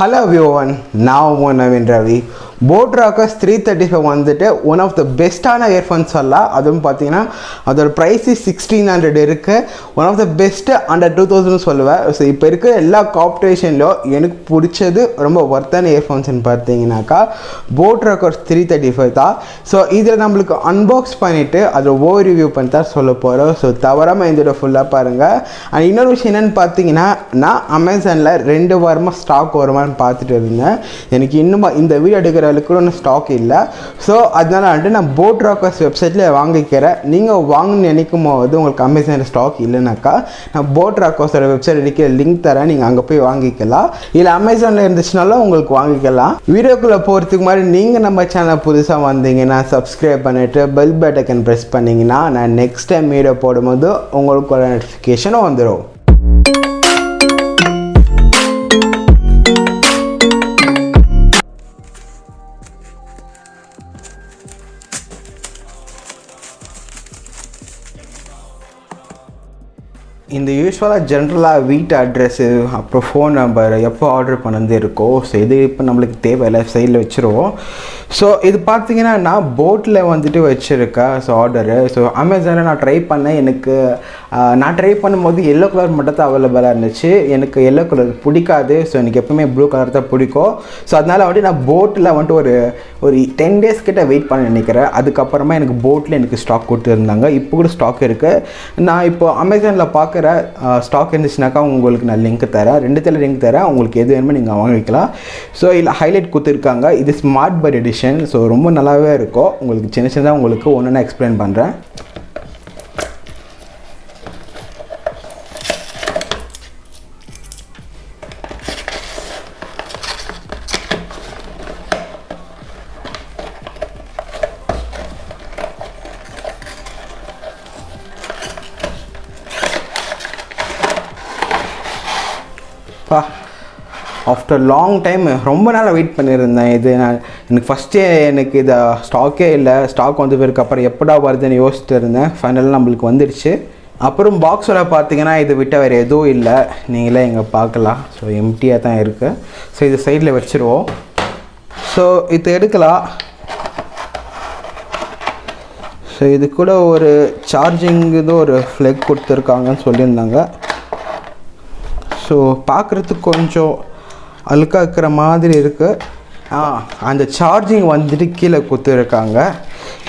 Hello everyone, now NAVEEN RAVI. Boat Rockerz 335 வந்துட்டு one of த பெஸ்ட்டான earphones சொல்லலாம். அதுவும் பார்த்தீங்கன்னா அதோட ப்ரைஸ் 1600 இருக்குது. One of the best under 2000 சொல்லுவேன். ஸோ இப்போ இருக்க எல்லா காம்படிஷன்லையும் எனக்கு பிடிச்சது ரொம்ப ஒர்த்தான இயர்ஃபோன்ஸ்ன்னு பார்த்தீங்கன்னாக்கா Boat Rockerz 335 தான். ஸோ இதில் நம்மளுக்கு அன்பாக்ஸ் பண்ணிவிட்டு அதை ஓவர் ரிவ்யூ பண்ணி தான் சொல்ல போகிறோம். ஸோ தவறாமல் இதோட ஃபுல்லாக பாருங்கள். அண்ட் இன்னொரு விஷயம் என்னென்னு பார்த்தீங்கன்னா, நான் அமேசானில் 2 வாரமாக ஸ்டாக் வருமானு பார்த்துட்டு இருந்தேன். எனக்கு இன்னும் இந்த வீடியோ எடுக்கிற கூட ஸ்டாக் இல்லை. ஸோ அதனால வந்துட்டு நான் Boat Rockerz வெப்சைட்டில் வாங்கிக்கிறேன். நீங்கள் வாங்கணும்னு நினைக்கும் போது உங்களுக்கு அமேசானில் ஸ்டாக் இல்லைனாக்கா நான் Boat Rockerz வெப்சைட் இருக்கிற லிங்க் தரேன், நீங்கள் அங்கே போய் வாங்கிக்கலாம். இல்லை அமேசானில் இருந்துச்சுனாலும் உங்களுக்கு வாங்கிக்கலாம். வீடியோக்குள்ளே போகிறதுக்கு மாதிரி நீங்கள் நம்ம சேனல் புதுசாக வந்தீங்கன்னா சப்ஸ்கிரைப் பண்ணிவிட்டு பெல் பட்டனை ப்ரெஸ் பண்ணிங்கன்னா நான் நெக்ஸ்ட் டைம் வீடியோ போடும்போது உங்களுக்கு ஒரு நோட்டிஃபிகேஷனும் வந்துடும். இந்த யூஸ்வலாக ஜென்ரலாக வீட்டு அட்ரெஸ்ஸு அப்புறம் ஃபோன் நம்பர் எப்போ ஆர்டர் பண்ணது இருக்கோ. ஸோ இது இப்போ நம்மளுக்கு தேவையில்லை, சைடில் வச்சுருவோம். ஸோ இது பார்த்தீங்கன்னா நான் போட்டில் வந்துட்டு வச்சுருக்கேன். ஸோ ஆர்டரு அமேசானில் நான் ட்ரை பண்ணேன். எனக்கு நான் ட்ரை பண்ணும்போது எல்லோ கலர் மட்டும் தான் அவைலபிளாக இருந்துச்சு. எனக்கு எல்லோ கலர் பிடிக்காது. ஸோ எனக்கு எப்பவுமே ப்ளூ கலர் தான் பிடிக்கும். ஸோ அதனால் வந்துட்டு நான் போட்டில் வந்துட்டு ஒரு 10 டேஸ் கிட்ட வெயிட் பண்ண நினைக்கிறேன். அதுக்கப்புறமா எனக்கு போட்டில் எனக்கு ஸ்டாக் கொடுத்துருந்தாங்க. இப்போ கூட ஸ்டாக் இருக்குது. நான் இப்போ அமேசானில் பார்க்குற ஸ்டாக் இருந்துச்சுனாக்கா உங்களுக்கு நான் லிங்க் தரேன், 2 லிங்க் தரேன். உங்களுக்கு எது வேணுமோ நீங்கள் வாங்கிக்கலாம். ஸோ இதில் ஹைலைட் கொடுத்துருக்காங்க. இது ஸ்மார்ட் பட் எடிஷன். ஸோ ரொம்ப நல்லாவே இருக்கும். உங்களுக்கு சின்ன சின்னதாக உங்களுக்கு ஒன்று எக்ஸ்பிளைன் பண்ணுறேன். ஆஃப்டர் லாங் டைம் ரொம்ப நாளாக வெயிட் பண்ணியிருந்தேன். இது எனக்கு ஃபஸ்ட்டே எனக்கு இதை ஸ்டாக்கே இல்லை. ஸ்டாக் வந்து பிறகு எப்படா வருதுன்னு யோசிச்சுட்டு இருந்தேன். ஃபைனலாக நம்மளுக்கு வந்துடுச்சு. அப்புறம் பாக்ஸில் பார்த்தீங்கன்னா இது விட்டால் வேறு எதுவும் இல்லை. நீங்களே இங்கே பார்க்கலாம். ஸோ எம்டியாக தான் இருக்குது. ஸோ இது சைடில் வச்சுருவோம். ஸோ இது எடுக்கலாம். ஸோ இது கூட ஒரு சார்ஜிங் இது ஒரு ஃப்ளக் கொடுத்துருக்காங்கன்னு சொல்லியிருந்தாங்க. ஸோ பார்க்குறதுக்கு கொஞ்சம் அழுக்காக இருக்கிற மாதிரி இருக்குது. அந்த சார்ஜிங் வந்துட்டு கீழே கொடுத்துருக்காங்க.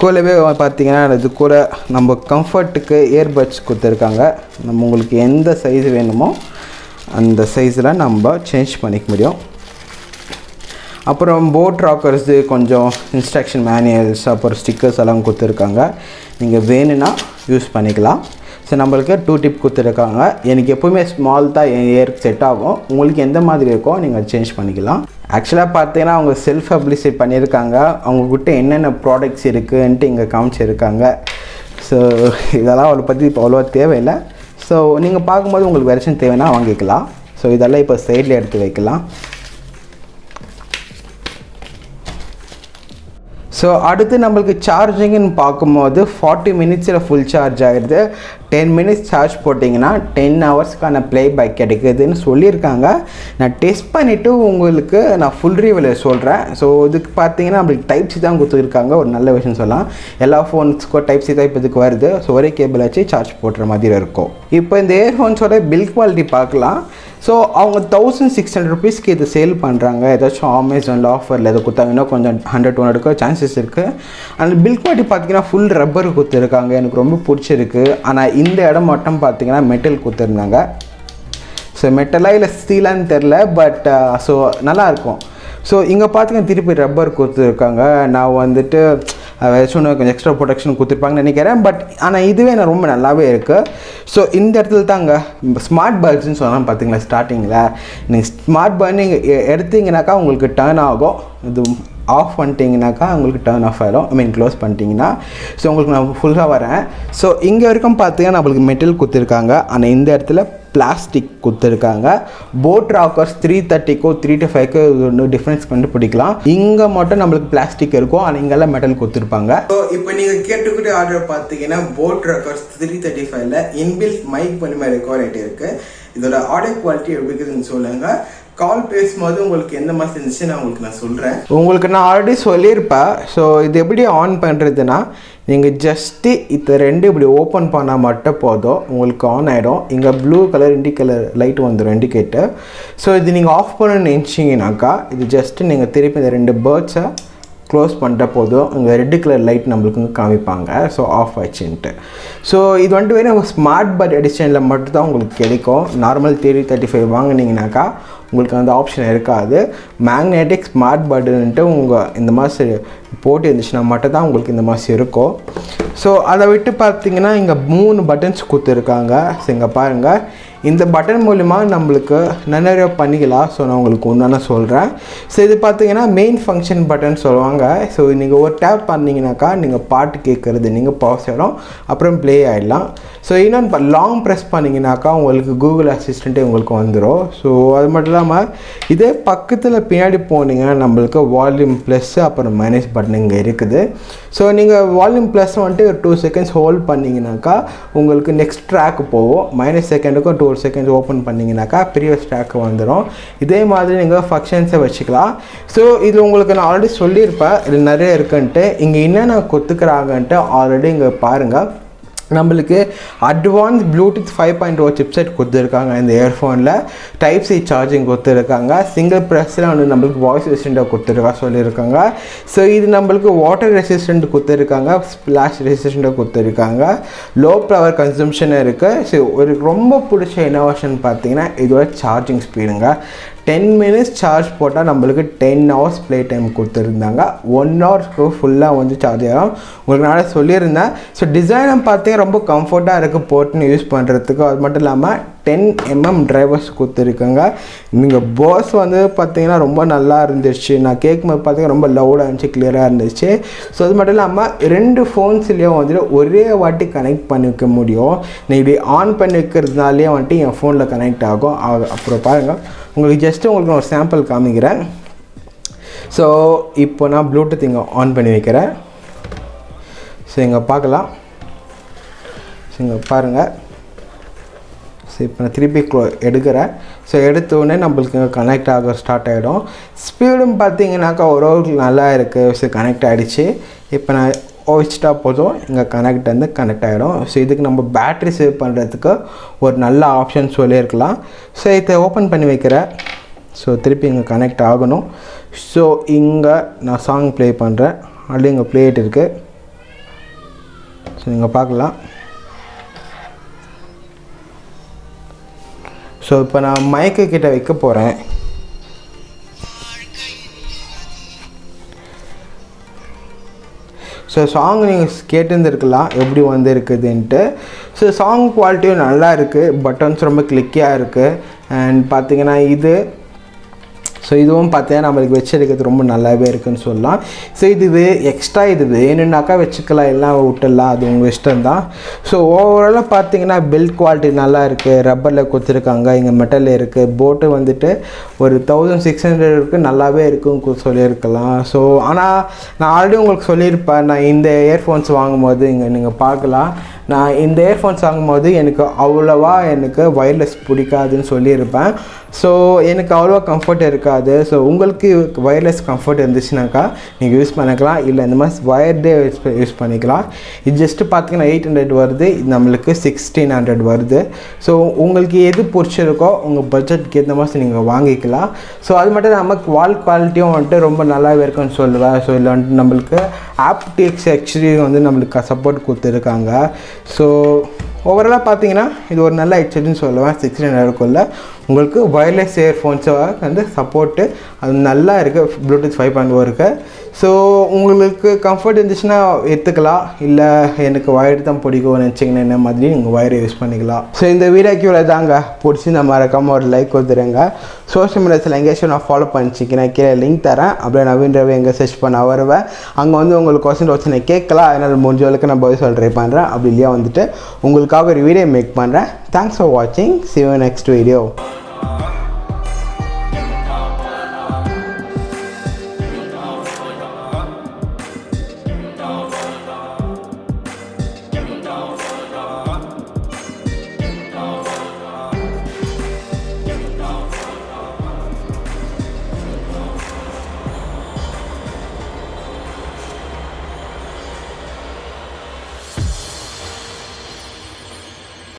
கூடவே பார்த்தீங்கன்னா இது கூட நம்ம கம்ஃபர்ட்டுக்கு இயர்பட்ஸ் கொடுத்துருக்காங்க. நம்ம உங்களுக்கு எந்த சைஸ் வேணுமோ அந்த சைஸில் நம்ம சேஞ்ச் பண்ணிக்க முடியும். அப்புறம் Boat Rockerz கொஞ்சம் இன்ஸ்ட்ரக்ஷன் மேனுவல்ஸ் அப்புறம் ஸ்டிக்கர்ஸ் எல்லாம் கொடுத்துருக்காங்க. நீங்கள் வேணும்னா யூஸ் பண்ணிக்கலாம். ஸோ நம்மளுக்கு 2 டிப் கொடுத்துருக்காங்க. எனக்கு எப்போவுமே ஸ்மால் தான் என் இயருக்கு செட் ஆகும். உங்களுக்கு எந்த மாதிரி இருக்கோ நீங்கள் சேஞ்ச் பண்ணிக்கலாம். ஆக்சுவலாக பார்த்தீங்கன்னா அவங்க செல்ஃப் பப்ளிசிட்டி பண்ணியிருக்காங்க. அவங்கக்கிட்ட என்னென்ன ப்ராடக்ட்ஸ் இருக்குதுன்ட்டு இங்கே காமிச்சிருக்காங்க. ஸோ இதெல்லாம் அவளை பற்றி இப்போ அவ்வளோவா தேவையில்லை. ஸோ நீங்கள் பார்க்கும்போது உங்களுக்கு வெர்ஷன் தேவைன்னா வாங்கிக்கலாம். ஸோ இதெல்லாம் இப்போ சைடில் எடுத்து வைக்கலாம். ஸோ அடுத்து நம்மளுக்கு சார்ஜிங்னு பார்க்கும்போது 40 மினிட்ஸில் ஃபுல் சார்ஜ் ஆகிடுது. 10 மினிட்ஸ் சார்ஜ் போட்டிங்கன்னா 10 ஹவர்ஸ்க்கான ப்ளேபேக் கிடைக்குதுன்னு சொல்லியிருக்காங்க. நான் டெஸ்ட் பண்ணிவிட்டு உங்களுக்கு நான் ஃபுல் ரிவ்யூவில் சொல்கிறேன். ஸோ இதுக்கு பார்த்தீங்கன்னா நம்மளுக்கு டைப்-C தான் கொடுத்துருக்காங்க. ஒரு நல்ல விஷயம் சொல்லலாம். எல்லா ஃபோன்ஸுக்கும் டைப்-C தான் இப்போ இதுக்கு வருது. ஸோ ஒரே கேபிள் வச்சு சார்ஜ் போடுற மாதிரி இருக்கும். இப்போ இந்த இயர்ஃபோன்ஸோட பில்ட் குவாலிட்டி பார்க்கலாம். ஸோ அவங்க 1600 ருபீஸ்க்கு இது சேல் பண்ணுறாங்க. ஏதாச்சும் அமேசானில் ஆஃபரில் எதை கொடுத்தாங்கன்னா கொஞ்சம் 100-200 சான்சஸ் இருக்குது. அந்த பில்ட் குவாலிட்டி பார்த்தீங்கன்னா ஃபுல் ரப்பர் கொடுத்துருக்காங்க. எனக்கு ரொம்ப பிடிச்சிருக்கு. ஆனால் இந்த இடம் மட்டும் பார்த்தீங்கன்னா மெட்டல் கொடுத்துருந்தாங்க. ஸோ மெட்டலாக இல்லை ஸ்டீலான்னு தெரில, பட் ஸோ நல்லாயிருக்கும். ஸோ இங்கே பார்த்தீங்கன்னா திருப்பி ரப்பர் கொடுத்துருக்காங்க. நான் வந்துட்டு ஏதாச்சும் கொஞ்சம் எக்ஸ்ட்ரா ப்ரொடெக்ஷன் கொடுத்துருப்பாங்கன்னு நினைக்கிறேன். பட் ஆனால் இதுவே நான் ரொம்ப நல்லாவே இருக்குது. ஸோ இந்த இடத்துல தாங்க ஸ்மார்ட் பட்ஸ்ன்னு சொன்னால் பார்த்தீங்களா ஸ்டார்டிங்கில் நீங்கள் ஸ்மார்ட் பட் நீங்கள் எடுத்தீங்கன்னாக்கா உங்களுக்கு டர்ன் ஆகும். இது ஆஃப் பண்ணிட்டீங்கனாக்கா உங்களுக்கு டர்ன் ஆஃப் ஆகிடும். க்ளோஸ் பண்ணிட்டீங்கன்னா. ஸோ உங்களுக்கு நான் ஃபுல்லாக வரேன். ஸோ இங்கே வரைக்கும் பார்த்தீங்கன்னா நம்மளுக்கு மெட்டல் கொடுத்துருக்காங்க. ஆனால் இந்த இடத்துல பிளாஸ்டிக் கொடுத்துருக்காங்க. Boat Rockerz 330க்கும் 325க்கு ஒன்று டிஃப்ரென்ஸ் கண்டுபிடிக்கலாம். இங்கே மட்டும் நம்மளுக்கு பிளாஸ்டிக் இருக்கும். ஆனால் இங்கெல்லாம் மெட்டல் கொடுத்துருப்பாங்க. ஸோ இப்போ நீங்கள் கேட்டுக்கிட்டு ஆர்டர் பார்த்தீங்கன்னா Boat Rockerz 335ல் இன்பில்ட் மைக் பண்ணி மாதிரி ரெக்கார்ட் இருக்குது. இதோட ஆடியோ குவாலிட்டி எப்படி இருக்குதுன்னு சொல்லுங்கள். கால் பேசும்போது உங்களுக்கு எந்த மாதிரி இருந்துச்சு நான் சொல்கிறேன். உங்களுக்கு நான் ஆல்ரெடி சொல்லியிருப்பேன். ஸோ இது எப்படி ஆன் பண்ணுறதுன்னா, நீங்கள் ஜஸ்ட்டு இதை 2 இப்படி ஓப்பன் பண்ணால் மட்டும் போதும், உங்களுக்கு ஆன் ஆகிடும். இங்கே ப்ளூ கலர் இண்டிகேட்டர் லைட் வந்துடும், இண்டிகேட்டர். ஸோ இது நீங்கள் ஆஃப் பண்ணணும்னு நினச்சிங்கனாக்கா, இது ஜஸ்ட்டு நீங்கள் திருப்பி இந்த 2 பேர்ட்ஸை க்ளோஸ் பண்ணுற போதும் இங்கே ரெட் கலர் லைட் நம்மளுக்கு காமிப்பாங்க. So of ஆயிடுச்சுன்ட்டு. ஸோ இது வந்துட்டு வேணும் ஸ்மார்ட் பட் எடிஷனில் மட்டும்தான் உங்களுக்கு கிடைக்கும். நார்மல் 3035 வாங்கினீங்கனாக்கா உங்களுக்கு அந்த ஆப்ஷன் இருக்காது. மேக்னெட்டிக் ஸ்மார்ட் பட்டுன்ட்டு உங்கள் இந்த மாதிரி போட்டு இருந்துச்சுன்னா மட்டும்தான் உங்களுக்கு இந்த மாதிரி இருக்கும். ஸோ அதை விட்டு பார்த்தீங்கன்னா இங்கே 3 பட்டன்ஸ் கொடுத்துருக்காங்க. ஸோ இங்கே பாருங்கள், இந்த பட்டன் மூலிமா நம்மளுக்கு நிறைய பண்ணிக்கலாம். ஸோ நான் உங்களுக்கு ஒன்று சொல்கிறேன். ஸோ இது பார்த்தீங்கன்னா மெயின் ஃபங்க்ஷன் பட்டன் சொல்லுவாங்க. ஸோ நீங்கள் ஒரு டேப் பண்ணிங்கனாக்கா நீங்கள் பாட்டு கேட்குறது நீங்கள் பாஸ் ஆகிடும், அப்புறம் ப்ளே ஆகிடலாம். ஸோ இன்னொன்று லாங் ப்ரெஸ் பண்ணிங்கனாக்கா உங்களுக்கு கூகுள் அசிஸ்டண்ட்டே உங்களுக்கு வந்துடும். ஸோ அது மட்டும் இல்லாமல் இதே பக்கத்தில் பின்னாடி போனீங்கன்னா நம்மளுக்கு வால்யூம் ப்ளஸ் அப்புறம் மைனஸ் பட்டன் இங்கே இருக்குது. ஸோ நீங்கள் வால்யூம் ப்ளஸ் வந்துட்டு ஒரு 2 செகண்ட்ஸ் ஹோல்ட் பண்ணிங்கனாக்கா உங்களுக்கு நெக்ஸ்ட் ட்ராக் போகும். மைனஸ் செகண்டுக்கும் 2 செகண்ட்ஸ் ஓப்பன் பண்ணிங்கனாக்கா ப்ரீவியஸ் ட்ராக் வந்துடும். இதே மாதிரி நீங்கள் ஃபங்க்ஷன்ஸை வச்சுக்கலாம். ஸோ இது உங்களுக்கு நான் ஆல்ரெடி சொல்லியிருப்பேன், இது நிறைய இருக்குன்ட்டு. இங்கே என்னென்ன கொடுத்துக்கிறாங்கன்ட்டு ஆல்ரெடி இங்கே பாருங்கள். நம்மளுக்கு அட்வான்ஸ் ப்ளூடூத் 5.0 சிப்செட் கொடுத்துருக்காங்க. இந்த இயர்ஃபோனில் டைப் சி சார்ஜிங் கொடுத்துருக்காங்க. சிங்கிள் ப்ரெஸ்ஸில் வந்து நம்மளுக்கு வாய்ஸ் ரெசிஸ்டண்ட்டாக சொல்லியிருக்காங்க. ஸோ இது நம்மளுக்கு வாட்டர் ரெசிஸ்டண்ட் கொடுத்துருக்காங்க, ஸ்ப்ளாஷ் ரெசிஸ்டண்ட்டாக கொடுத்துருக்காங்க. லோ பவர் கன்சம்ஷன் இருக்குது. ஸோ ஒரு ரொம்ப பிடிச்ச இன்னோவேஷன் பார்த்தீங்கன்னா இதோட சார்ஜிங் ஸ்பீடுங்க. 10 மினிட்ஸ் சார்ஜ் போட்டால் நம்மளுக்கு 10 ஹவர்ஸ் ப்ளே டைம் கொடுத்துருந்தாங்க. 1 ஹவர்ஸ்க்கு ஃபுல்லாக வந்து சார்ஜ் ஆகும். உங்களுக்கு நான் சொல்லியிருந்தேன். ஸோ டிசைனை பார்த்தீங்கன்னா ரொம்ப கம்ஃபர்ட்டாக இருக்குது போட்டுன்னு யூஸ் பண்ணுறதுக்கு. அது மட்டும் இல்லாமல் 10mm டிரைவர்ஸ் கொடுத்துருக்காங்க. நீங்கள் பாஸ் வந்து பார்த்தீங்கன்னா ரொம்ப நல்லா இருந்துச்சு. நான் கேட்கும்போது பார்த்தீங்கன்னா ரொம்ப லவுடாக இருந்துச்சு, கிளியராக இருந்துச்சு. ஸோ அது மட்டும் இல்லாமல் 2 ஃபோன்ஸ்லேயும் வந்துட்டு ஒரே வாட்டி கனெக்ட் பண்ணி வைக்க முடியும். நீங்கள் இப்படி ஆன் பண்ணி வைக்கிறதுனாலே வந்துட்டு என் ஃபோனில் கனெக்ட் ஆகும். அப்புறம் பாருங்கள், உங்களுக்கு ஜஸ்ட்டு உங்களுக்கு நான் ஒரு சாம்பிள் காமிக்கிறேன். ஸோ இப்போ நான் ப்ளூடூத் இங்கே ஆன் பண்ணி வைக்கிறேன். ஸோ இங்கே பார்க்கலாம். ஸோ இங்கே பாருங்கள். ஸோ இப்போ நான் திருப்பி எடுக்கிறேன். ஸோ எடுத்தோடனே நம்மளுக்கு இங்கே கனெக்ட் ஆக ஸ்டார்ட் ஆகிடும். ஸ்பீடும் பார்த்தீங்கன்னாக்கா ஓரளவுக்கு நல்லா இருக்குது. ஸோ கனெக்ட் ஆகிடுச்சு. இப்போ நான் வச்சுட்டா போதும் இங்கே கனெக்ட் ஆகிடும். ஸோ இதுக்கு நம்ம பேட்ரி சேவ் பண்ணுறதுக்கு ஒரு நல்ல ஆப்ஷன் சொல்லியிருக்கலாம். ஸோ இதை ஓப்பன் பண்ணி வைக்கிறேன். ஸோ திருப்பி இங்கே கனெக்ட் ஆகணும். ஸோ இங்கே நான் சாங் ப்ளே பண்ணுறேன். ஆல்ரெடி இங்கே ப்ளே ஆகிட்டு இருக்குது. ஸோ நீங்கள் பார்க்கலாம். ஸோ இப்போ நான் மைக்கு கிட்ட வைக்க போகிறேன். ஸோ சாங் நீங்கள் கேட்டுருந்துருக்கலாம் எப்படி வந்துருக்குதுன்ட்டு. ஸோ சாங் குவாலிட்டியும் நல்லா இருக்குது. பட்டன்ஸ் ரொம்ப கிளிக்கியாக இருக்குது. அண்ட் பார்த்திங்கன்னா ஸோ இதுவும் பார்த்தீங்கன்னா நம்மளுக்கு வச்சுருக்கிறது ரொம்ப நல்லாவே இருக்குதுன்னு சொல்லலாம். ஸோ இது எக்ஸ்ட்ரா இது வேணும்னாக்கா வச்சுக்கலாம், எல்லாம் விட்டுடலாம், அது உங்கள் இஷ்டம் தான். ஸோ ஓவராலாக பார்த்தீங்கன்னா பில்ட் குவாலிட்டி நல்லா இருக்குது. ரப்பரில் கொடுத்துருக்காங்க, இங்கே மெட்டலில் இருக்குது. போட்டு வந்துட்டு ஒரு 1600 நல்லாவே இருக்குன்னு சொல்லியிருக்கலாம். ஸோ ஆனால் நான் ஆல்ரெடி உங்களுக்கு சொல்லியிருப்பேன், நான் இந்த இயர்ஃபோன்ஸ் வாங்கும்போது இங்கே நீங்கள் பார்க்கலாம், நான் இந்த இயர்ஃபோன்ஸ் வாங்கும்போது எனக்கு அவ்வளோவா வயர்லெஸ் பிடிக்காதுன்னு சொல்லியிருப்பேன். ஸோ எனக்கு அவ்வளோவா கம்ஃபர்ட் இருக்காது. ஸோ உங்களுக்கு வயர்லெஸ் கம்ஃபர்ட் இருந்துச்சுனாக்கா நீங்கள் யூஸ் பண்ணிக்கலாம், இல்லை இந்த மாதிரி வயர்டே யூஸ் பண்ணிக்கலாம். இது ஜஸ்ட்டு பார்த்தீங்கன்னா 800 வருது, இது நம்மளுக்கு 1600 வருது. ஸோ உங்களுக்கு எது பிடிச்சிருக்கோ உங்கள் பட்ஜெட்டுக்கு ஏற்ற மாதிரி நீங்கள் வாங்கிக்கலாம். ஸோ அது மட்டும் நமக்கு வால் குவாலிட்டியும் வந்துட்டு ரொம்ப நல்லாவே இருக்குன்னு சொல்லுவேன். ஸோ இதில் வந்துட்டு நம்மளுக்கு aptX ஆக்சுவலி வந்து நம்மளுக்கு சப்போர்ட் கொடுத்துருக்காங்க. ஸோ ஓவராலாக பார்த்தீங்கன்னா இது ஒரு நல்ல ஹெட்செட்னு சொல்லுவேன். 1600 உங்களுக்கு வயர்லெஸ் இயர்ஃபோன்ஸை வந்து சப்போர்ட்டு அது நல்லா இருக்குது. ப்ளூடூத் 5.0 இருக்குது. ஸோ உங்களுக்கு கம்ஃபர்ட் இருந்துச்சுன்னா எடுத்துக்கலாம், இல்லை எனக்கு வயர் தான் பிடிக்கும்னு நினச்சிங்கன்னா என்ன மாதிரி நீங்கள் வயரை யூஸ் பண்ணிக்கலாம். ஸோ இந்த வீடியோக்கு இவ்வளோ தாங்க. பிடிச்சி நம்ம மறக்காமல் ஒரு லைக் கொடுத்துருங்க. சோஷியல் மீடியாஸில் எங்கேயாச்சும் நான் ஃபாலோ பண்ணிச்சிங்கன்னா கீழே லிங்க் தரேன். அப்படியே நவீன் ரவி எங்கே சர்ச் பண்ண வருவேன். அங்கே வந்து உங்களுக்கு கொஸ்டின் கேட்கலாம், அதனால் முடிஞ்ச அளவுக்கு நான் பதில் சொல்ல ட்ரை பண்ணுறேன். அப்படி இல்லையா வந்துட்டு உங்களுக்காக ஒரு வீடியோ மேக் பண்ணுறேன். தேங்க்ஸ் ஃபார் வாட்சிங். See you next video.